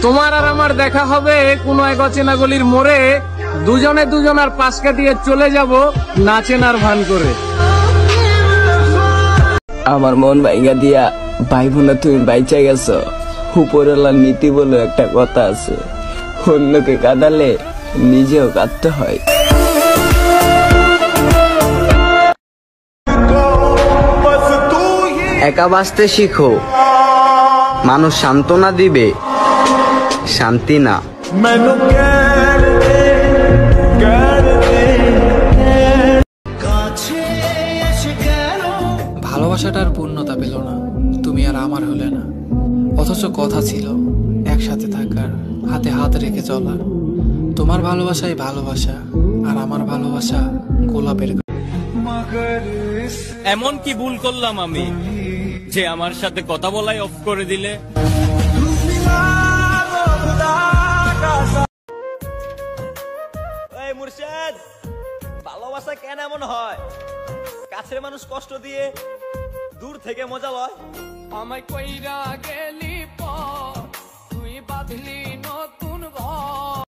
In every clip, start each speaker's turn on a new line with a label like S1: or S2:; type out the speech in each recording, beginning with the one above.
S1: তোমার আর আমার দেখা হবে কোন এক অচেনা গলির মোড়ে, দুজনে দুজনার পাশ কাটিয়ে চলে যাব নাচেনার ভান করে।
S2: আমার মন ভাইগা দিয়া ভাই বোনা তুমি বাইচা গেছো। উপরওয়ালার নীতি বলে একটা কথা আছে, অন্যকে কাঁদালে নিজেও কাঁদতে হয়। একা বাঁচতে শিখো, মানুষ সান্ত্বনা দিবে, শান্তি না।
S3: ভালোবাসাটার পূর্ণতা পেল না, তুমি আর আমার হলে না। অথচ কথা ছিল একসাথে থাকার, হাতে হাত রেখে চলার। তোমার ভালোবাসাই ভালোবাসা, আর আমার ভালোবাসা গোলাপের।
S4: এমন কি ভুল করলাম আমি যে আমার সাথে কথা বলাই অফ করে দিলে?
S5: এই মুর্শিদ, ভালোবাসা কেন এমন হয়? কাছের মানুষ কষ্ট দিয়ে দূর থেকে মজা লয়।
S3: আমায় কইরা গেলি পর, তুই বাঁধলি নতুন ঘর।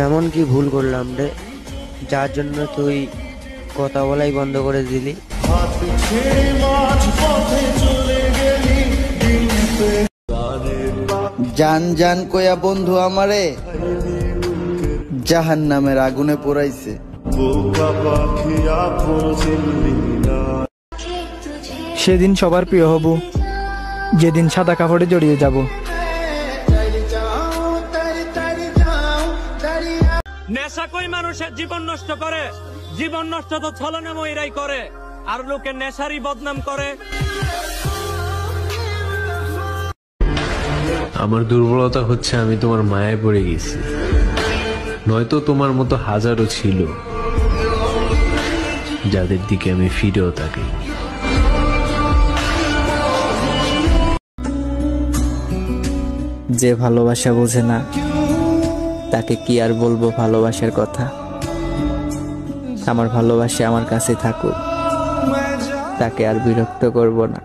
S6: এমন কি ভুল করলাম রে, যার জন্য তুই কথা বলাই বন্ধ করে দিলি?
S7: জান জান কয়া বন্ধু আমারে জাহান্নামের আগুনে পোড়াইছে।
S8: সেদিন সবার প্রিয় হব, যেদিন সাদা কাপড়ে জড়িয়ে যাব।
S4: নেশা কই মানুষের জীবন নষ্ট করে? জীবন নষ্ট তো ছলনাময়ীরাই করে, আর লোকে নেশারই বদনাম করে।
S9: আমার দুর্বলতা হচ্ছে আমি তোমার মায়ায় পড়ে গেছি, নয়তো তোমার মতো হাজারো ছিল যাদের দিকে আমি ফিরেও থাকি।
S2: যে ভালোবাসা বোঝে না তাকে কি আর বলবো ভালোবাসার কথা। আমার ভালোবাসা আমার কাছে থাকুক, তাকে আর বিরক্ত করব না।